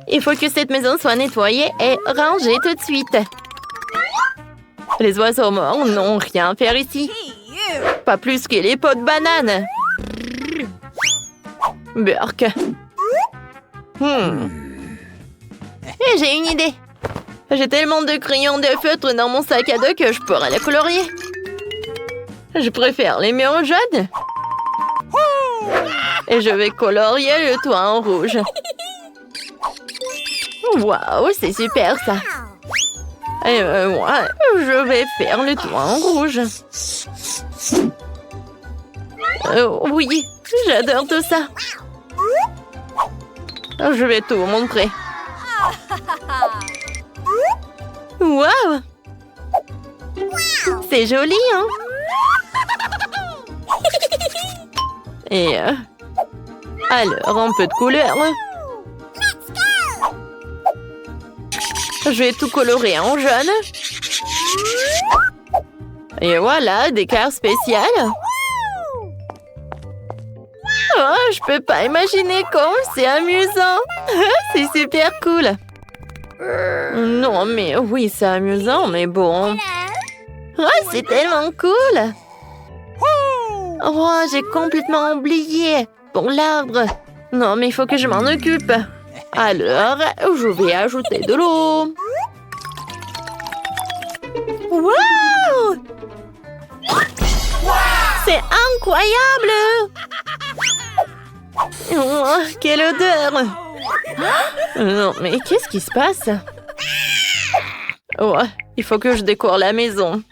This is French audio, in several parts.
Il faut que cette maison soit nettoyée et rangée tout de suite. Les oiseaux morts n'ont rien à faire ici. Pas plus que les pots de banane. Burk. Et j'ai une idée. J'ai tellement de crayons de feutre dans mon sac à dos que je pourrais les colorier. Je préfère les murs jaunes. Et je vais colorier le toit en rouge. Waouh, c'est super ça. Et moi, je vais faire le toit en rouge. Oui, j'adore tout ça. Je vais tout vous montrer. Waouh! C'est joli, hein? Et alors, un peu de couleur. Je vais tout colorer en jaune. Et voilà, des cartes spéciales. Oh, je peux pas imaginer comme c'est amusant. C'est super cool. Non, mais oui, c'est amusant, mais bon. Oh, c'est tellement cool. Oh, j'ai complètement oublié. Pour l'arbre. Non, mais il faut que je m'en occupe. Alors, je vais ajouter de l'eau. Wow! C'est incroyable! Oh, quelle odeur! Non, mais qu'est-ce qui se passe? Oh, il faut que je décore la maison.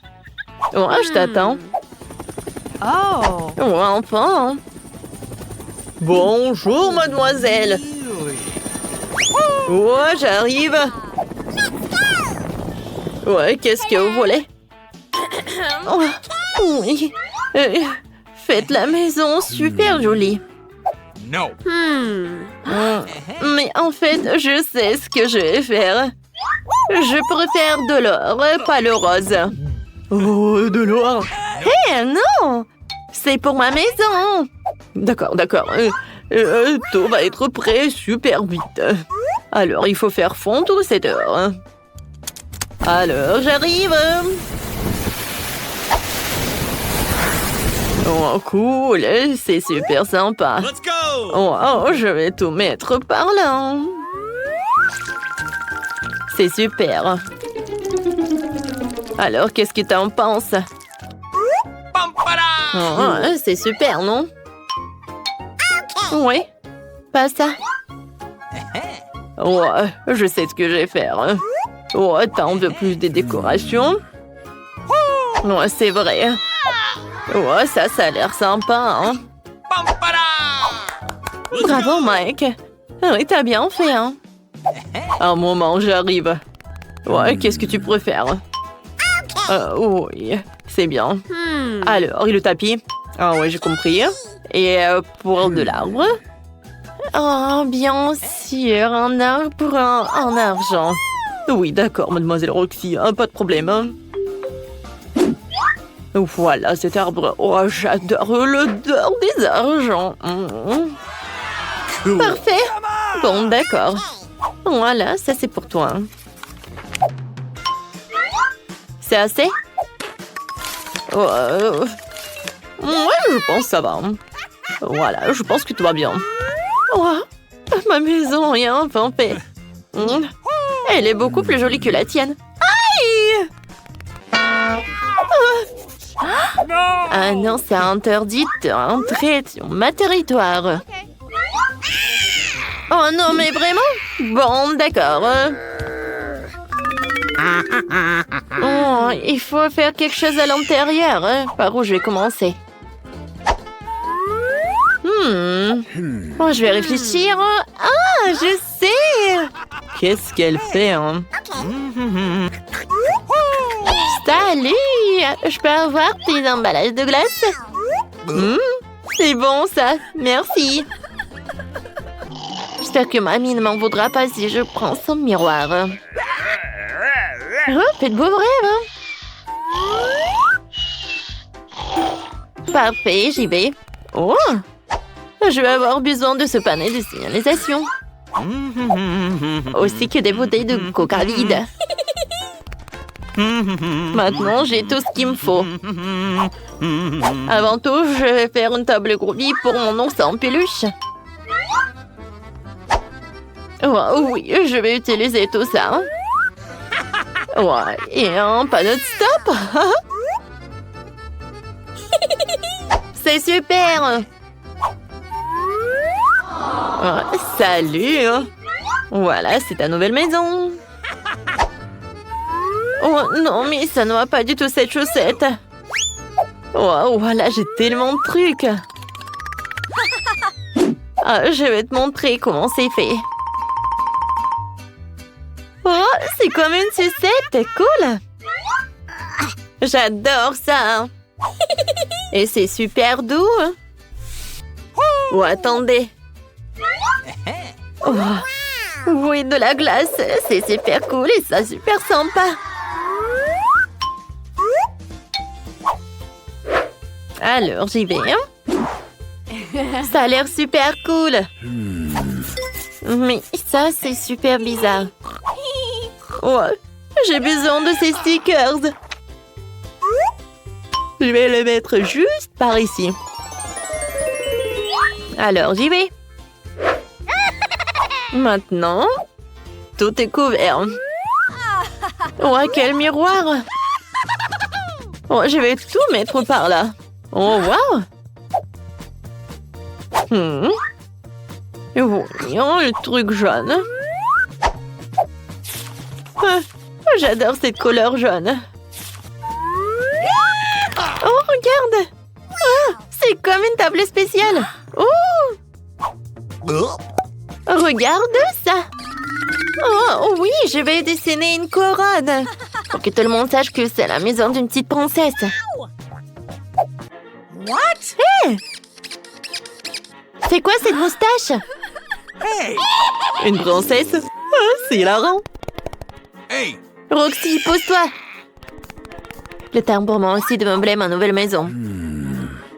Oh, je t'attends. Oh, enfin. Bonjour, mademoiselle. Oh, j'arrive. Ouais, qu'est-ce que vous voulez? Oh, oui. Faites la maison super jolie. No. Mais en fait, je sais ce que je vais faire. Je préfère de l'or, pas le rose. Oh, de l'or. Hé, non! C'est pour ma maison. D'accord. Tout va être prêt super vite. Alors, il faut faire fondre cette or. Alors, j'arrive. Oh, cool. C'est super sympa. Let's go! Oh, je vais tout mettre par là. C'est super. Alors, qu'est-ce que t'en penses? Oh, c'est super, non? Oui, pas ça. Oh, je sais ce que je vais faire. Oh, t'en veux plus des décorations? Oh, c'est vrai. Oh, ça a l'air sympa, hein? Bravo, Mike. Oui, t'as bien fait, hein? Un moment, j'arrive. Ouais, qu'est-ce que tu préfères? Oui, c'est bien. Alors, et le tapis? Ah ouais, j'ai compris. Et pour de l'arbre? Oh, bien sûr, un arbre en argent. Oui, d'accord, mademoiselle Roxy, pas de problème. Hein. Voilà cet arbre. Oh, j'adore l'odeur des argents. Cool. Parfait. Bon, d'accord. Voilà, ça c'est pour toi. C'est assez? Ouais, je pense que ça va. Voilà, je pense que tout va bien. Oh, ma maison est enfin faite. Elle est beaucoup plus jolie que la tienne. Aïe! Ah non, c'est interdit d'entrer sur ma territoire. Oh non, mais vraiment? Bon, d'accord. Oh, il faut faire quelque chose à l'intérieur. Par où je vais commencer? Oh, je vais réfléchir. Ah, je sais! Qu'est-ce qu'elle fait, hein? Salut! Je peux avoir tes emballages de glace? C'est bon, ça. Merci. J'espère que mamie ne m'en voudra pas si je prends son miroir. Oh, faites beau rêve, hein? Parfait, j'y vais. Oh! Je vais avoir besoin de ce panneau de signalisation. Aussi que des bouteilles de coca vides. Maintenant, j'ai tout ce qu'il me faut. Avant tout, je vais faire une table groovy pour mon ours en peluche. Oh, oui, je vais utiliser tout ça. Ouais, et un panneau de stop. C'est super. Oh, salut. Voilà, c'est ta nouvelle maison. Oh non, mais ça ne va pas du tout cette chaussette. Oh, voilà, j'ai tellement de trucs. Ah, je vais te montrer comment c'est fait. Oh, c'est comme une sucette, cool. J'adore ça. Et c'est super doux. Oh, attendez. Oh, oui, de la glace, c'est super cool et ça super sympa. Alors, j'y vais. Ça a l'air super cool. Mais ça, c'est super bizarre. Ouais, j'ai besoin de ces stickers. Je vais les mettre juste par ici. Alors, j'y vais. Maintenant, tout est couvert. Oh, quel miroir! Oh, je vais tout mettre par là. Oh, wow! Voyons le truc jaune. J'adore cette couleur jaune. Oh, regarde! C'est comme une table spéciale. Oh! Regarde ça! Oh oui, je vais dessiner une couronne pour que tout le monde sache que c'est la maison d'une petite princesse. What? Hey! C'est quoi cette moustache? Hey! Une princesse? Ah, c'est hilarant. Hey! Roxy, pose-toi. Le temps pour moi aussi de meubler ma nouvelle maison.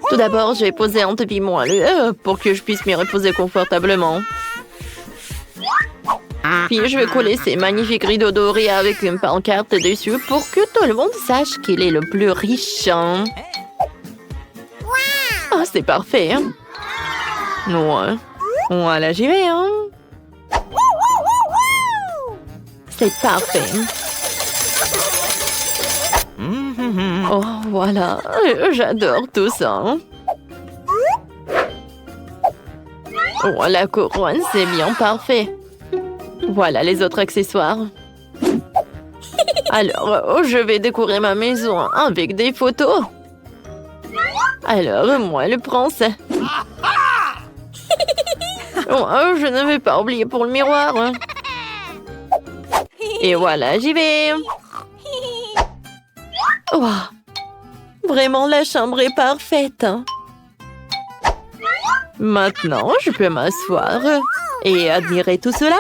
Tout d'abord, je vais poser un tapis moelleux pour que je puisse m'y reposer confortablement. Puis je vais coller ces magnifiques rideaux dorés avec une pancarte dessus pour que tout le monde sache qu'il est le plus riche. Oh, c'est parfait. Ouais. Voilà, j'y vais. C'est parfait. Oh, voilà. J'adore tout ça. Oh, la couronne, c'est bien parfait. Voilà les autres accessoires. Alors, je vais décorer ma maison avec des photos. Alors, moi, le prince. Oh, je ne vais pas oublier pour le miroir. Et voilà, j'y vais. Oh, vraiment, la chambre est parfaite. Maintenant, je peux m'asseoir et admirer tout cela.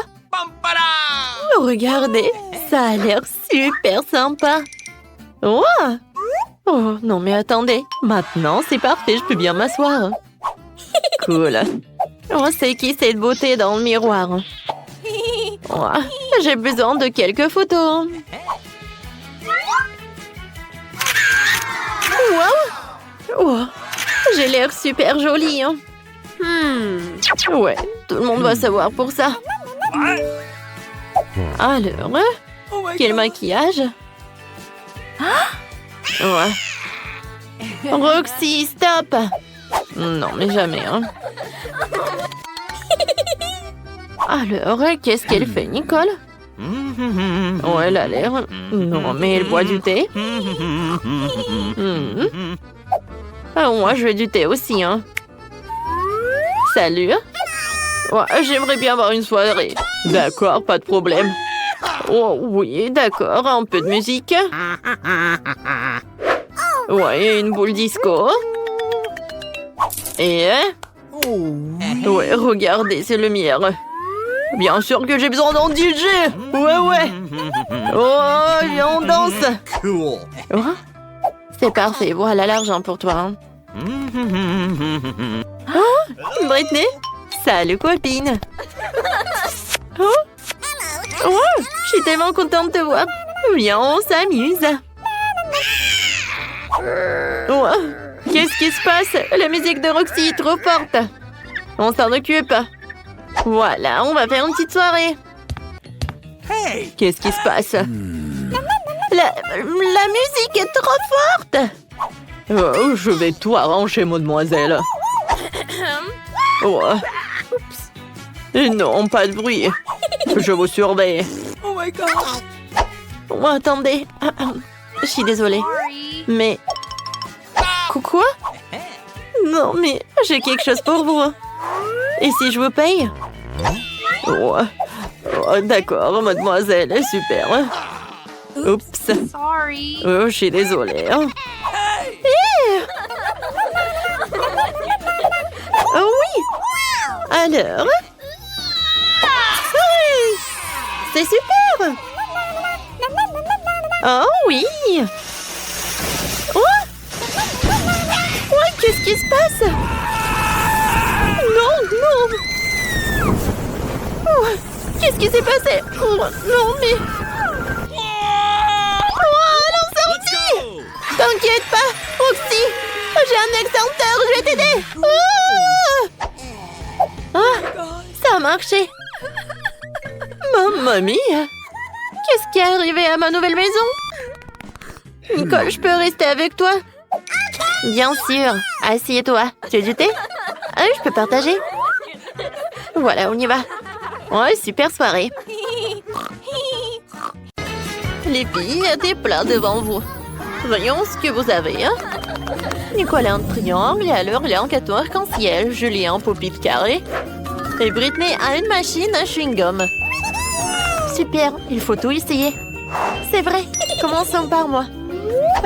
Regardez, ça a l'air super sympa. Oh! Oh, non mais attendez. Maintenant, c'est parfait, je peux bien m'asseoir. Cool. Oh, c'est qui cette beauté dans le miroir? Oh, j'ai besoin de quelques photos. Wow! Oh, j'ai l'air super jolie. Ouais, tout le monde va savoir pour ça. Alors, quel maquillage? Ouais. Roxy, stop! Non, mais jamais, Alors, qu'est-ce qu'elle fait, Nicole? Oh, elle a l'air... Non, mais elle boit du thé. Ah, moi, je veux du thé aussi, Salut. Ouais, j'aimerais bien avoir une soirée. D'accord, pas de problème. Oh, oui, d'accord, un peu de musique. Ouais, une boule disco. Et... Ouais, regardez, c'est le mien. Bien sûr que j'ai besoin d'un DJ. Ouais. Oh, viens, on danse. Cool. Oh, c'est parfait, voilà l'argent pour toi. Oh, Britney. Salut, copine. tellement contente de te voir. Viens, on s'amuse. Oh, qu'est-ce qui se passe? La musique de Roxy est trop forte. On s'en occupe. Voilà, on va faire une petite soirée. Hey! Qu'est-ce qui se passe? La musique est trop forte. Oh, je vais tout arranger, mademoiselle. Oh. Oups. Non, pas de bruit. Je vous surveille. Oh my god! Oh, attendez. Je suis désolée. Mais... Quoi? Non, mais j'ai quelque chose pour vous. Et si je vous paye? Oh, d'accord, mademoiselle. Super. Oups. Oh, je suis désolée. Oh oui. Alors? Oui. C'est super. Oh oui. Oh. Ouais, qu'est-ce qui se passe? Non, non. Oh, qu'est-ce qui s'est passé? Oh, non, mais... Oh, l'incendie! T'inquiète pas, Roxy. J'ai un extincteur, je vais t'aider. Oh. Ah, ça a marché. Mamma mia. Qu'est-ce qui est arrivé à ma nouvelle maison? Nicole, je peux rester avec toi? Bien sûr. Assieds-toi. Tu veux du thé? Ah, je peux partager. Voilà, on y va. Ouais, super soirée. Les filles, des plats devant vous. Voyons ce que vous avez. Hein? Nicolas un triangle et alors il a un gâteau arc-en-ciel. Julie un pop-it carré. Et Britney a une machine à chewing-gum. Super, il faut tout essayer. C'est vrai, commençons par moi.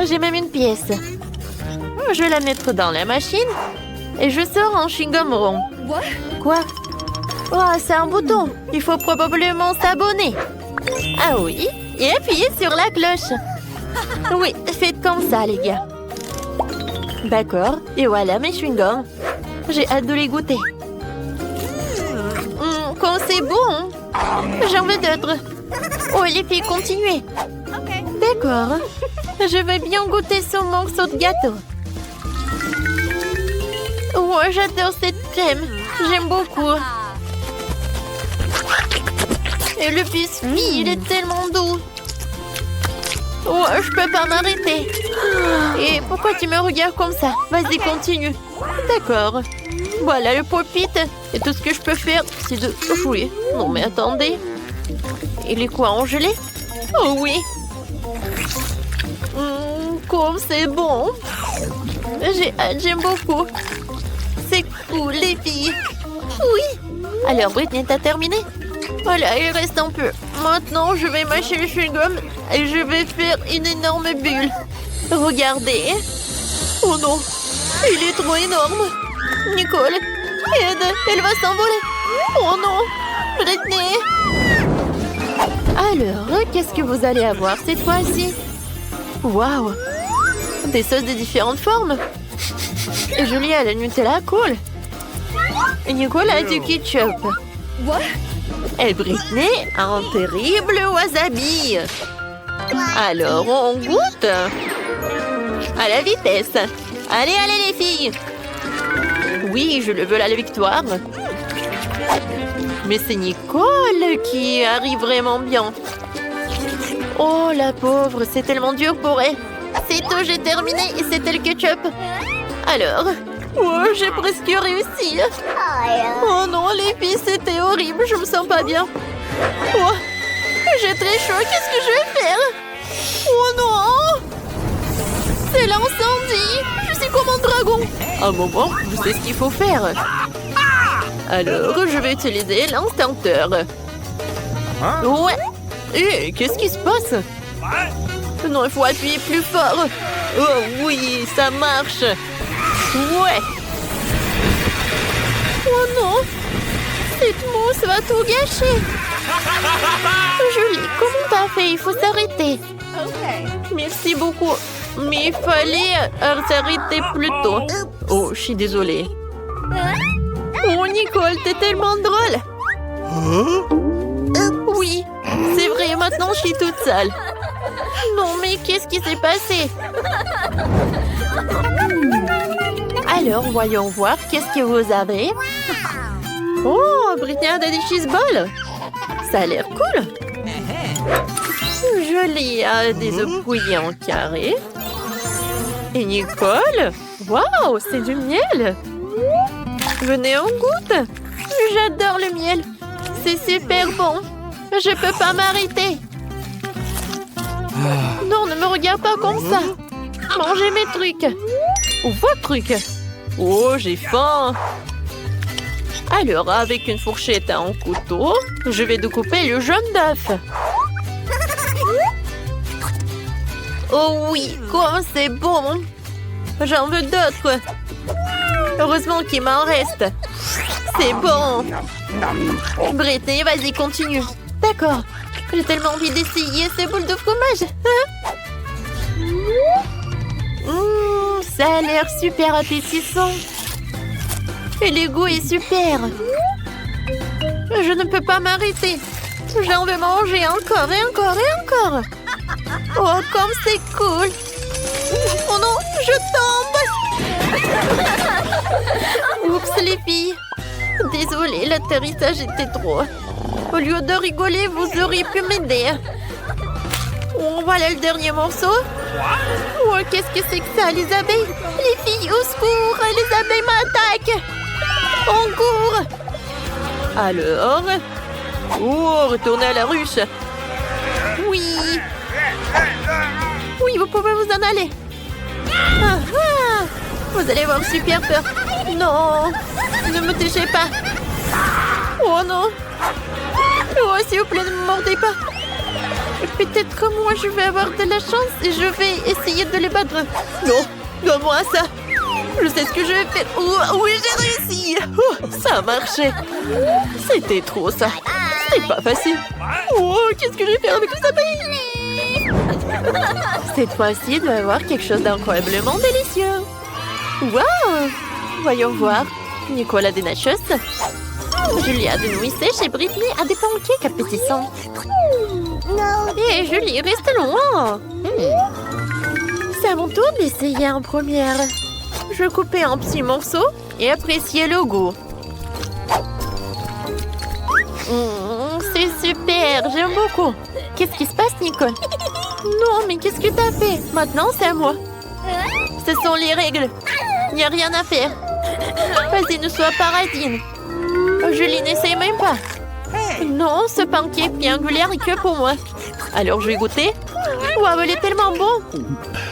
J'ai même une pièce. Je vais la mettre dans la machine et je sors un chewing-gum rond. Quoi? Oh, c'est un bouton. Il faut probablement s'abonner. Ah oui, et appuyer sur la cloche. Oui, faites comme ça, les gars. D'accord, et voilà mes chewing-gums. J'ai hâte de les goûter. Quand c'est bon, j'en veux d'autres. Oh, les filles, continuez. D'accord. Je veux bien goûter ce morceau de gâteau. Oh, j'adore cette crème. J'aime beaucoup. Et le biscuit, il est tellement doux. Oh, je peux pas m'arrêter. Et pourquoi tu me regardes comme ça? Vas-y, continue. D'accord. Voilà le pop-it. Et tout ce que je peux faire, c'est de jouer. Non, mais attendez. Il est quoi, en gelée? Oh oui. Comme c'est bon. J'ai hâte, j'aime beaucoup. C'est cool, les filles. Oui. Alors, Britney, t'as terminé? Voilà, il reste un peu. Maintenant, je vais mâcher le chewing-gum et je vais faire une énorme bulle. Regardez. Oh non, il est trop énorme. Nicole, aide, elle va s'envoler. Oh non, Britney. Alors, qu'est-ce que vous allez avoir cette fois-ci? Waouh, des sauces de différentes formes. Et Julie a la Nutella, cool. Et Nicole a du ketchup. Et Britney a un terrible wasabi. Alors, on goûte. À la vitesse. Allez, allez les filles. Oui, je le veux à la victoire. Mais c'est Nicole qui arrive vraiment bien. Oh, la pauvre, c'est tellement dur pour elle. C'est tout, j'ai terminé et c'était le ketchup. Alors, oh, j'ai presque réussi. Oh non, les filles, c'était horrible, je me sens pas bien. Oh, j'ai très chaud, qu'est-ce que je vais faire? Oh non! C'est l'incendie! Je suis comme un dragon! Un moment, je sais ce qu'il faut faire. Alors, je vais utiliser l'instincteur. Ouais! Et qu'est-ce qui se passe? Non, il faut appuyer plus fort. Oh oui, ça marche. Ouais. Oh non. Cette mousse va tout gâcher. Julie, comment t'as fait? Il faut s'arrêter. Merci beaucoup. Mais il fallait s'arrêter plus tôt. Oh, je suis désolée. Oh, Nicole, t'es tellement drôle. Oui, c'est vrai, maintenant blanchi toute seule. Non, mais qu'est-ce qui s'est passé? Alors, voyons voir, qu'est-ce que vous avez? Oh, Britney a des cheese balls. Ça a l'air cool. Julie a des œufs brouillés en carré. Et Nicole? Waouh, c'est du miel. Venez, on goûte. J'adore le miel. C'est super bon. Je peux pas m'arrêter. Non, ne me regarde pas comme ça. Mangez mes trucs. Ou vos trucs. Oh, j'ai faim. Alors, avec une fourchette et un couteau, je vais découper le jaune d'œuf. Oh oui, comme c'est bon. J'en veux d'autres. Heureusement qu'il m'en reste. C'est bon. Britney, vas-y, continue. D'accord. J'ai tellement envie d'essayer ces boules de fromage. Ça a l'air super appétissant. Et le goût est super. Je ne peux pas m'arrêter. J'en veux manger encore et encore et encore. Oh, comme c'est cool. Oh non, je tombe. Oups, les filles. Désolée, l'atterrissage était trop. Au lieu de rigoler, vous auriez pu m'aider. Oh, voilà le dernier morceau. Oh, qu'est-ce que c'est que ça, les abeilles? Les filles, au secours, les abeilles m'attaquent. On court. Alors? Oh, retournez à la ruche. Oui. Oui, vous pouvez vous en aller. Ah, ah. Vous allez avoir super peur. Non, ne me touchez pas. Oh non. Oh, s'il vous plaît, ne me mordez pas. Peut-être que moi, je vais avoir de la chance et je vais essayer de les battre. Non, donne-moi ça. Je sais ce que je vais faire. Oh, oui, j'ai réussi. Oh, ça a marché. C'était trop, ça. C'était pas facile. Oh, qu'est-ce que je vais faire avec les abeilles? Cette fois-ci, il doit y avoir quelque chose d'incroyablement délicieux. Waouh! Voyons voir. Nicole a des nachos. Julie a des nouilles sèches et Britney a des pancakes appétissants. Et Julie, reste loin. C'est à mon tour d'essayer en première. Je vais couper en petits morceaux et apprécier le goût. C'est super, j'aime beaucoup. Qu'est-ce qui se passe, Nicole? Non, mais qu'est-ce que t'as fait? Maintenant, c'est à moi. Ce sont les règles. Il n'y a rien à faire. Vas-y, ne sois pas radine. Julie, n'essaye même pas. Non, ce pancake triangulaire est que pour moi. Alors, je vais goûter. Waouh, il est tellement bon.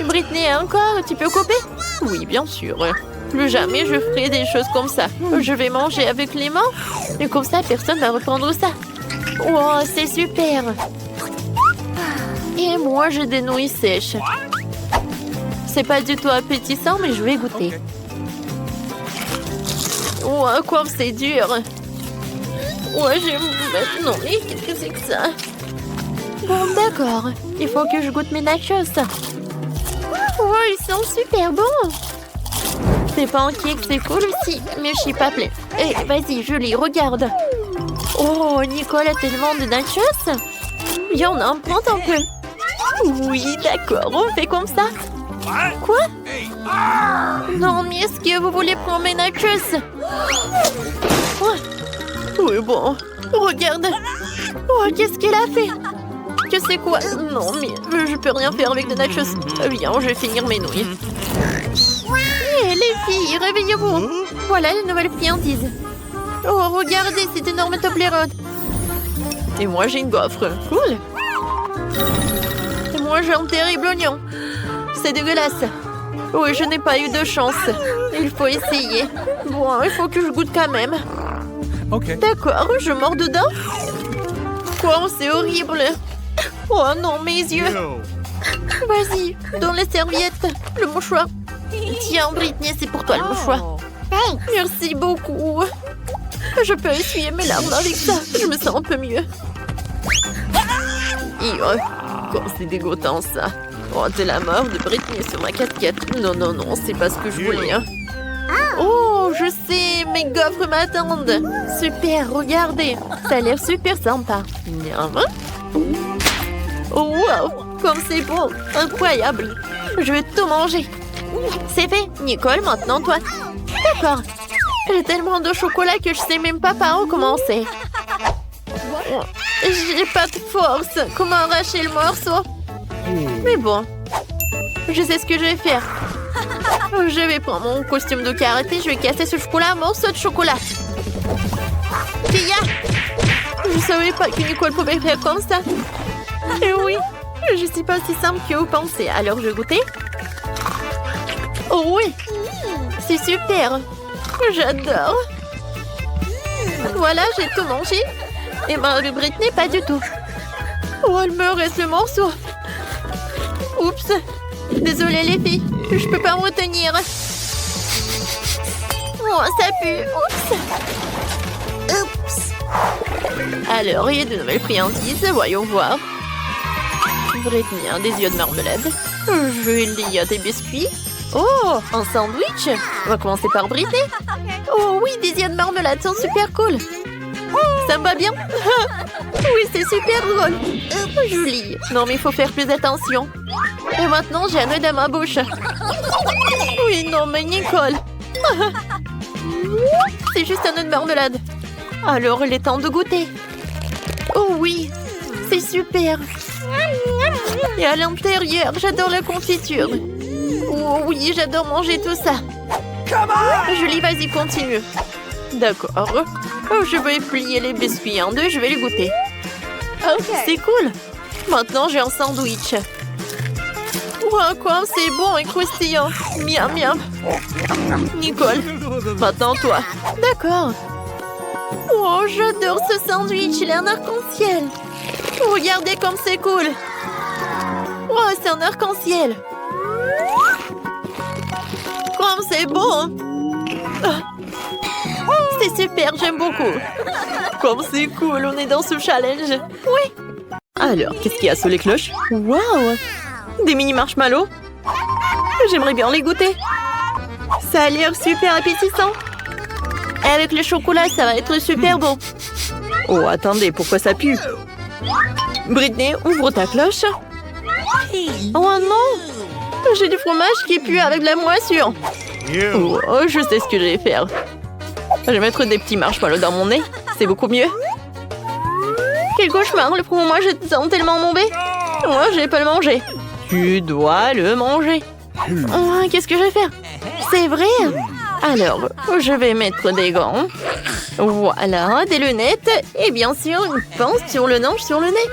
Britney, encore, tu peux couper? Oui, bien sûr. Plus jamais je ferai des choses comme ça. Je vais manger avec les mains. Et comme ça, personne ne va reprendre ça. Wow, c'est super. Et moi, j'ai des nouilles sèches. C'est pas du tout appétissant, mais je vais goûter. Wow, comme c'est dur. Ouais, j'aime maintenant. Mais qu'est-ce que c'est que ça? Bon, d'accord. Il faut que je goûte mes nachos. Oh, ils sont super bons. Ces pancakes, c'est cool aussi, mais je suis pas pleine. Eh, vas-y, Julie, regarde. Oh, Nicole a tellement de nachos. Viens, on en prend un peu. Oui, d'accord, on fait comme ça. Quoi? Non, mais est-ce que vous voulez prendre mes nachos? Oui, bon, regarde. Oh, qu'est-ce qu'elle a fait? Que c'est quoi? Non, mais je peux rien faire avec des nachos. Viens, je vais finir mes nouilles. Hé, les filles, réveillez-vous. Voilà les nouvelles friandises. Oh, regardez cette énorme Toblerone. Et moi, j'ai une gaufre. Cool. Et moi, j'ai un terrible oignon. C'est dégueulasse. Oui, je n'ai pas eu de chance. Il faut essayer. Bon, il faut que je goûte quand même. Ok. D'accord, je mords dedans. Quoi, c'est horrible. Oh non, mes yeux. Vas-y, dans les serviettes, le mouchoir. Tiens, Britney, c'est pour toi le mouchoir. Merci beaucoup. Je peux essuyer mes larmes avec ça. Je me sens un peu mieux. Oh, c'est dégoûtant ça. Oh, de la mort de Britney sur ma casquette. Non, non, non, c'est pas ce que je voulais. Hein. Oh, je sais, mes gaufres m'attendent. Super, regardez. Ça a l'air super sympa. Oh, wow, comme c'est beau. Incroyable. Je vais tout manger. C'est fait. Nicole, maintenant toi. D'accord. J'ai tellement de chocolat que je sais même pas par où commencer. Oh, j'ai pas de force. Comment arracher le morceau? Mais bon, je sais ce que je vais faire. Je vais prendre mon costume de karaté. Je vais casser ce chocolat, morceau de chocolat. Tia! Je savais pas que Nicole pouvait faire comme ça. Et oui, je suis pas si simple que vous pensez. Alors je vais goûter. Oh oui, c'est super. J'adore. Voilà, j'ai tout mangé. Et Marie-Britney, pas du tout. Oh, il me reste le morceau. Oups. Désolée les filles, je peux pas me retenir. Oh, ça pue. Oups. Alors, il y a de nouvelles friandises. Voyons voir. Britney a des yeux de marmelade. Julie a des biscuits. Oh, un sandwich. On va commencer par Britney. Oh oui, des yeux de marmelade sont super cool. Ça me va bien. Oui, c'est super drôle. Julie. Non, mais il faut faire plus attention. Et maintenant, j'ai un œil dans ma bouche. Oui, non, mais Nicole. C'est juste un œuf de marmelade. Alors, il est temps de goûter. Oh oui, c'est super. Et à l'intérieur, j'adore la confiture. Oh oui, j'adore manger tout ça. Julie, vas-y, continue. D'accord. Oh, je vais plier les biscuits en deux, je vais les goûter. C'est cool. Maintenant, j'ai un sandwich. Wow, quoi, c'est bon et croustillant. Miam, miam. Nicole, maintenant toi. D'accord. Oh, j'adore ce sandwich, il est un arc-en-ciel. Regardez comme c'est cool. Oh, c'est un arc-en-ciel. Comme c'est bon. C'est super, j'aime beaucoup. Comme c'est cool, on est dans ce challenge. Oui. Alors, qu'est-ce qu'il y a sous les cloches? Waouh! Des mini marshmallows. J'aimerais bien les goûter. Ça a l'air super appétissant. Et avec le chocolat, ça va être super bon. Oh, attendez, pourquoi ça pue? Britney, ouvre ta cloche. Oh non! J'ai du fromage qui pue avec de la moisson. Oh, je sais ce que je vais faire. Je vais mettre des petits marshmallows dans mon nez. C'est beaucoup mieux. Quel cauchemar, le fromage est tellement mauvais. Moi, je vais pas le manger. Tu dois le manger. Oh, qu'est-ce que je vais faire? C'est vrai? Alors, je vais mettre des gants. Voilà, des lunettes. Et bien sûr, une pince sur le nez, sur le nez.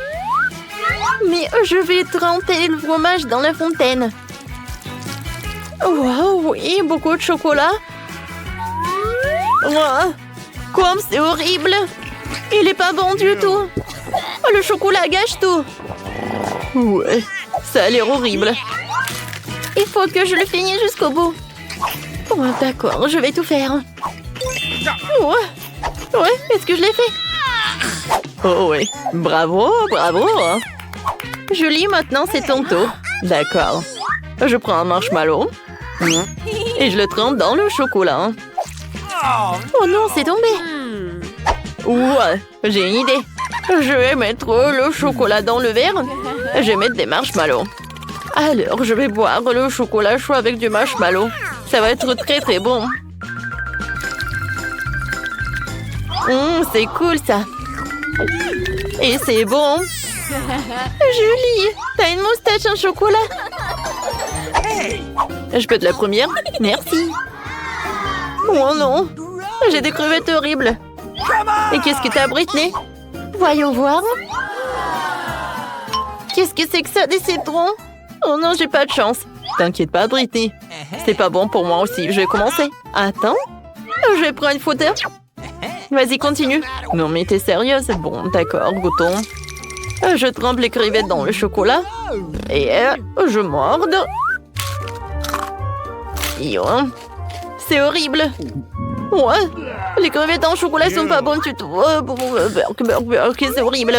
Mais je vais tremper le fromage dans la fontaine. Waouh, oui, beaucoup de chocolat. Oh, comme c'est horrible. Il est pas bon du tout. Oh, le chocolat gâche tout. Ouais, ça a l'air horrible. Il faut que je le finisse jusqu'au bout. Oh, d'accord, je vais tout faire. Ouais, est-ce que je l'ai fait? Oh ouais, bravo, bravo. Julie, maintenant c'est ton tour. D'accord. Je prends un marshmallow et je le trempe dans le chocolat. Oh non, c'est tombé. Ouais, j'ai une idée. Je vais mettre le chocolat dans le verre. Je vais mettre des marshmallows. Alors, je vais boire le chocolat chaud avec du marshmallow. Ça va être très très bon. C'est cool ça. Et c'est bon. Julie, t'as une moustache en chocolat. Je peux être la première? Merci. Oh non, j'ai des crevettes horribles. Et qu'est-ce que t'as, Britney? Voyons voir. Qu'est-ce que c'est que ça, des citrons? Oh non, j'ai pas de chance. T'inquiète pas, Britney. C'est pas bon pour moi aussi. Je vais commencer. Attends. Je vais prendre une photo. Vas-y, continue. Non, mais t'es sérieuse? Bon, d'accord, goûtons. Je trempe les crevettes dans le chocolat. Et je morde. C'est horrible. Ouais, les crevettes en chocolat sont pas bonnes du tout. C'est horrible.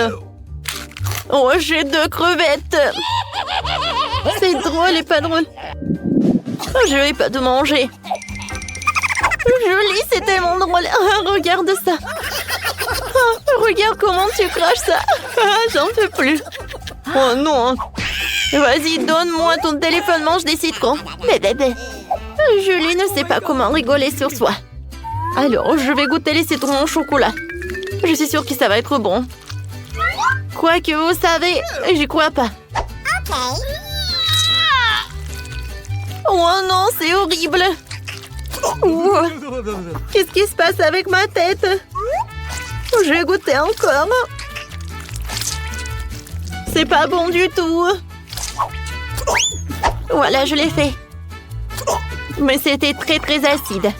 Oh, j'ai 2 crevettes. C'est drôle et pas drôle. Je vais pas te manger. Julie, c'est tellement drôle. Regarde ça. Regarde comment tu craches ça. J'en peux plus. Oh non! Vas-y, donne-moi ton téléphone, mange des citrons. Bébé. Julie ne sait pas comment rigoler sur soi. Alors, je vais goûter les citrons au chocolat. Je suis sûre que ça va être bon. Quoi que vous savez, j'y crois pas. Oh non, c'est horrible. Ouh. Qu'est-ce qui se passe avec ma tête? Je vais goûter encore. C'est pas bon du tout. Voilà, je l'ai fait. Mais c'était très très acide.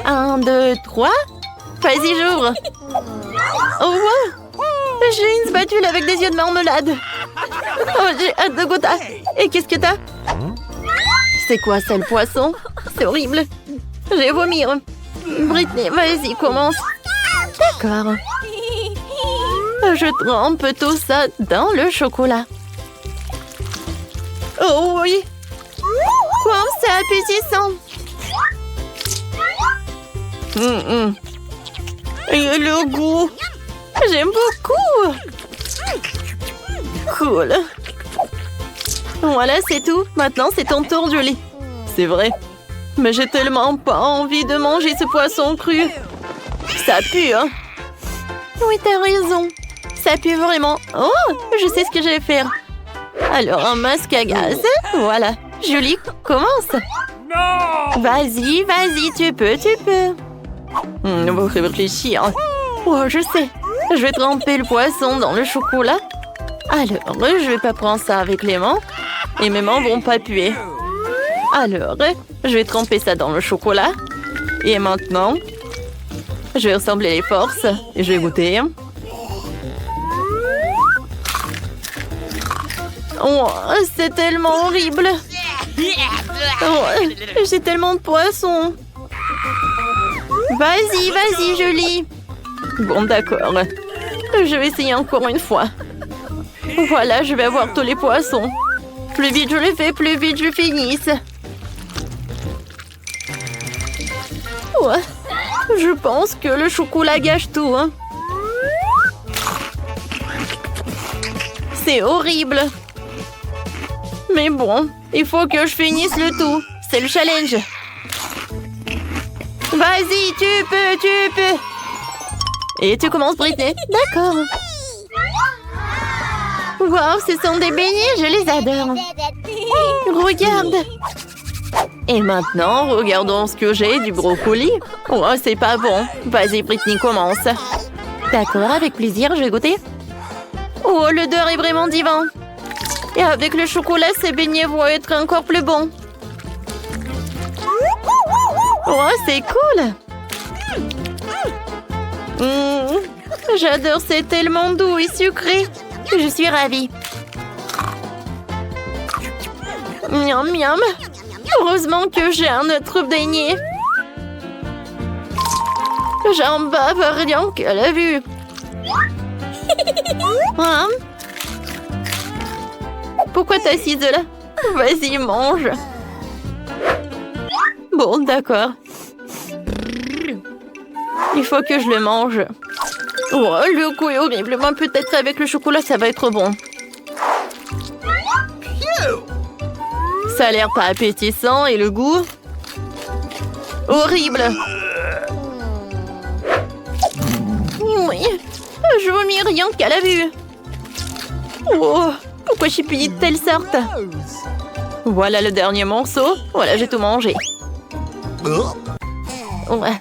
1, 2, 3. Vas-y, j'ouvre. Oh, wow. J'ai une spatule avec des yeux de marmelade. Oh, j'ai hâte de goûter. Et qu'est-ce que t'as? C'est quoi ça, le poisson? C'est horrible. Je vais vomir. Britney, vas-y, commence. D'accord. Je trempe tout ça dans le chocolat. Oh oui. Quoi, c'est appétissant. Et le goût. J'aime beaucoup. Cool. Voilà, c'est tout. Maintenant, c'est ton tour, Julie. C'est vrai. Mais j'ai tellement pas envie de manger ce poisson cru. Ça pue, hein? Oui, t'as raison. Ça pue vraiment. Oh, je sais ce que je vais faire. Alors, un masque à gaz. Voilà. Julie, commence. No! Vas-y, vas-y, tu peux. On va réfléchir. Oh, je sais. Je vais tremper le poisson dans le chocolat. Alors, je vais pas prendre ça avec les mains. Et mes mains vont pas puer. Alors, je vais tremper ça dans le chocolat. Et maintenant, je vais rassembler les forces. Et je vais goûter. Oh, c'est tellement horrible. Oh, j'ai tellement de poissons. Vas-y, vas-y, Julie. Bon, d'accord. Je vais essayer encore une fois. Voilà, je vais avoir tous les poissons. Plus vite je les fais, plus vite je finisse. Ouais, je pense que le chocolat gâche tout. Hein. C'est horrible. Mais bon, il faut que je finisse le tout. C'est le challenge. Vas-y, tu peux. Et tu commences, Britney. D'accord. Wow, ce sont des beignets, je les adore. Regarde. Et maintenant, regardons ce que j'ai du brocoli. Oh, c'est pas bon. Vas-y, Britney, commence. D'accord, avec plaisir, je vais goûter. Oh, l'odeur est vraiment divin. Et avec le chocolat, ces beignets vont être encore plus bons. Oh, c'est cool. J'adore, c'est tellement doux et sucré. Je suis ravie. Miam, miam. Heureusement que j'ai un autre beignet. J'en bave rien qu'à la vue. Hein? Pourquoi t'es assise là? Vas-y, mange. Bon, d'accord. Il faut que je le mange. Oh, le goût est horrible. Mais peut-être avec le chocolat, ça va être bon. Ça a l'air pas appétissant et le goût... horrible. Oui, je vomis rien qu'à la vue. Oh, pourquoi j'ai payé de telle sorte? Voilà le dernier morceau. Voilà, j'ai tout mangé. Ouais.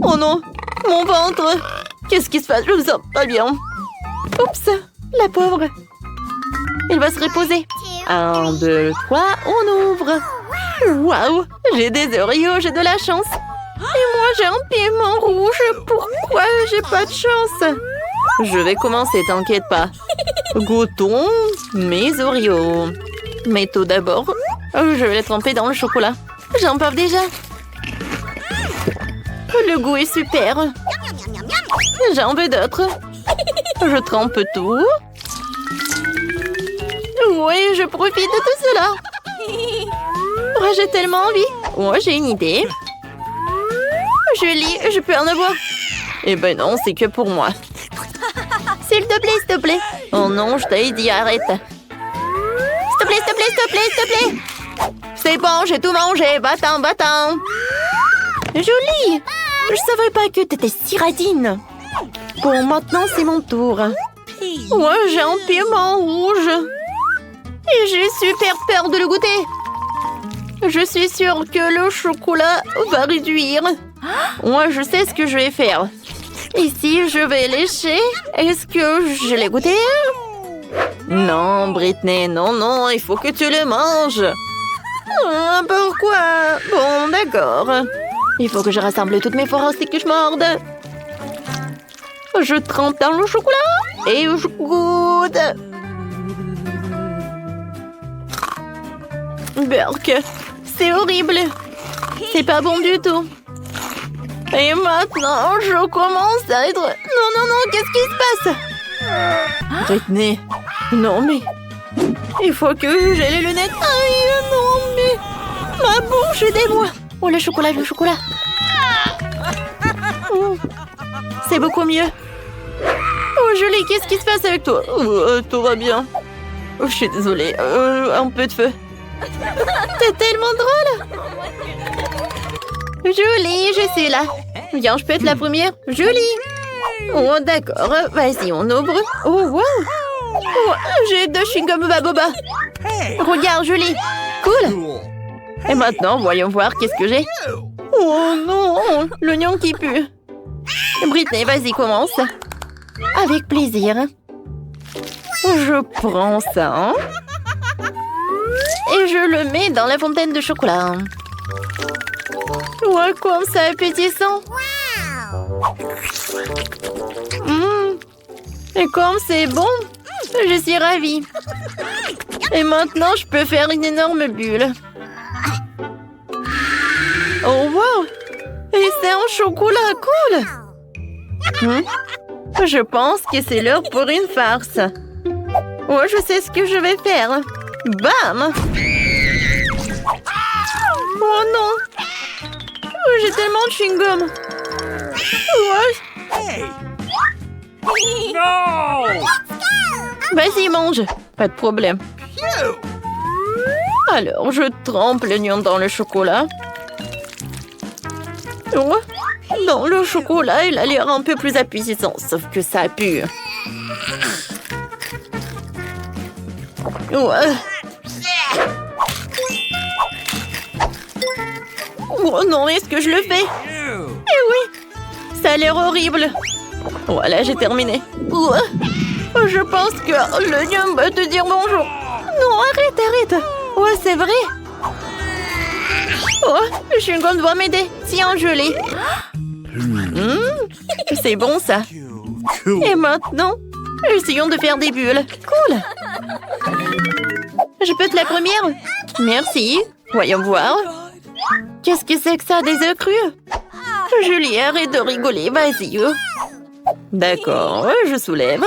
Oh non, mon ventre. Qu'est-ce qui se passe? Je me sens pas bien. Oups, la pauvre. Il va se reposer. 1, 2, 3, on ouvre. Waouh, j'ai des Oreos, j'ai de la chance. Et moi, j'ai un piment rouge. Pourquoi j'ai pas de chance? Je vais commencer, t'inquiète pas. Goûtons mes Oreos. Mais tout d'abord, je vais les tremper dans le chocolat. J'en bave déjà. Le goût est super. J'en veux d'autres. Je trempe tout. Oui, je profite de tout cela. Oh, j'ai tellement envie. Oh, j'ai une idée. Julie, je peux en avoir? Eh ben non, c'est que pour moi. C'est S'il te plaît, s'il te plaît. Oh non, je t'ai dit, arrête. S'il te plaît, s'il te plaît, s'il te plaît, s'il te plaît. C'est bon, j'ai tout mangé. Va-t'en, va-t'en. Julie, je savais pas que t'étais si radine. Bon, maintenant, c'est mon tour. Ouais, j'ai un piment rouge. Et j'ai super peur de le goûter. Je suis sûre que le chocolat va réduire. Moi, je sais ce que je vais faire. Ici, je vais lécher. Est-ce que je l'ai goûté? Non, Britney, non, non, il faut que tu le manges. Pourquoi? Bon, d'accord. Il faut que je rassemble toutes mes forces et que je morde. Je trempe dans le chocolat et je goûte. Burk, c'est horrible. C'est pas bon du tout. Et maintenant, je commence à être... Non, non, non, qu'est-ce qui se passe? Britney, non mais... Il faut que j'ai les lunettes. Aïe, non mais... Ma bouche, aidez-moi. Oh, le chocolat, le chocolat. C'est beaucoup mieux. Oh, Julie, qu'est-ce qui se passe avec toi? Tout va bien. Oh, je suis désolée. Un peu de feu. T'es tellement drôle. Julie, je suis là. Viens, je peux être la première. Julie. Oh, d'accord. Vas-y, on ouvre. Oh, wow. Oh, j'ai 2 chewing-gums Baboba. Regarde, Julie. Cool. Et maintenant, voyons voir qu'est-ce que j'ai. Oh non, l'oignon qui pue. Britney, vas-y, commence. Avec plaisir. Je prends ça. Et je le mets dans la fontaine de chocolat. Ouais, comme ça appétissant. Et comme c'est bon, je suis ravie. Et maintenant, je peux faire une énorme bulle. Oh, wow! Et c'est un chocolat cool! Je pense que c'est l'heure pour une farce. Oh, je sais ce que je vais faire. Bam! Oh non! Oh, j'ai tellement de chewing-gum. Ouais. No! Vas-y, mange. Pas de problème. Alors, je trempe l'oignon dans le chocolat. Oh, dans le chocolat, il a l'air un peu plus appétissant, sauf que ça pue. Ouais. Oh non, est-ce que je le fais? Eh oui, ça a l'air horrible. Voilà, j'ai terminé. Ouais. Je pense que l'oignon va te dire bonjour. Non, arrête, arrête. Ouais, c'est vrai. Oh, le chewing-gum doit m'aider. Tiens, je l'ai. C'est bon, ça. Et maintenant, essayons de faire des bulles. Cool. Je peux être la première? Merci. Voyons voir. Qu'est-ce que c'est que ça, des œufs crus? Julie, arrête de rigoler, vas-y. D'accord, je soulève.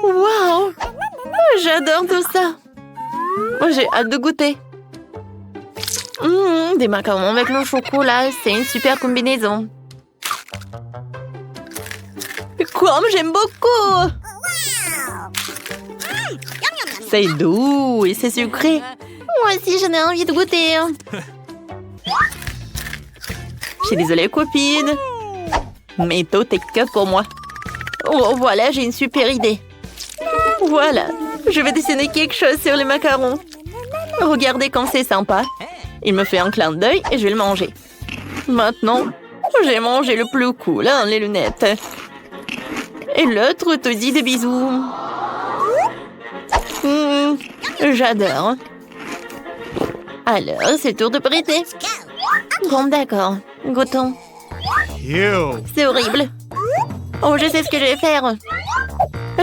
Waouh! J'adore tout ça. J'ai hâte de goûter. Des macarons avec le chocolat, c'est une super combinaison. Comme j'aime beaucoup! C'est doux et c'est sucré. Moi aussi, j'en ai envie de goûter. Je suis désolée, copine. Mais tout est que pour moi. Oh, voilà, j'ai une super idée. Voilà, je vais dessiner quelque chose sur les macarons. Regardez comme c'est sympa. Il me fait un clin d'œil et je vais le manger. Maintenant, j'ai mangé le plus cool, hein, les lunettes. Et l'autre te dit des bisous. J'adore. Alors, c'est le tour de Britney. Bon, d'accord. Goûtons. C'est horrible. Oh, je sais ce que je vais faire.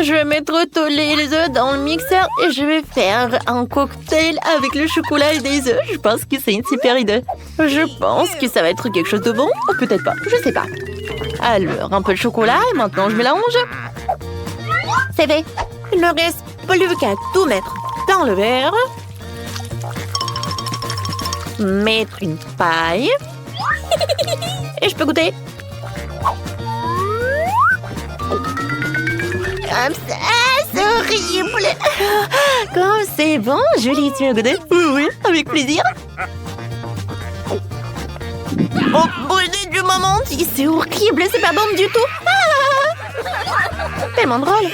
Je vais mettre tous les œufs dans le mixeur et je vais faire un cocktail avec le chocolat et des œufs. Je pense que c'est une super idée. Je pense que ça va être quelque chose de bon. Ou peut-être pas, je sais pas. Alors, un peu de chocolat et maintenant je mélange. C'est fait. Il ne reste plus qu'à tout mettre dans le verre. Mettre une paille. Et je peux goûter. comme ça. C'est horrible. Comme c'est bon, Julie, tu veux goûter? Oui, avec plaisir. Oh, brûlé du moment entier, c'est horrible, c'est pas bon du tout. Ah! Tellement drôle.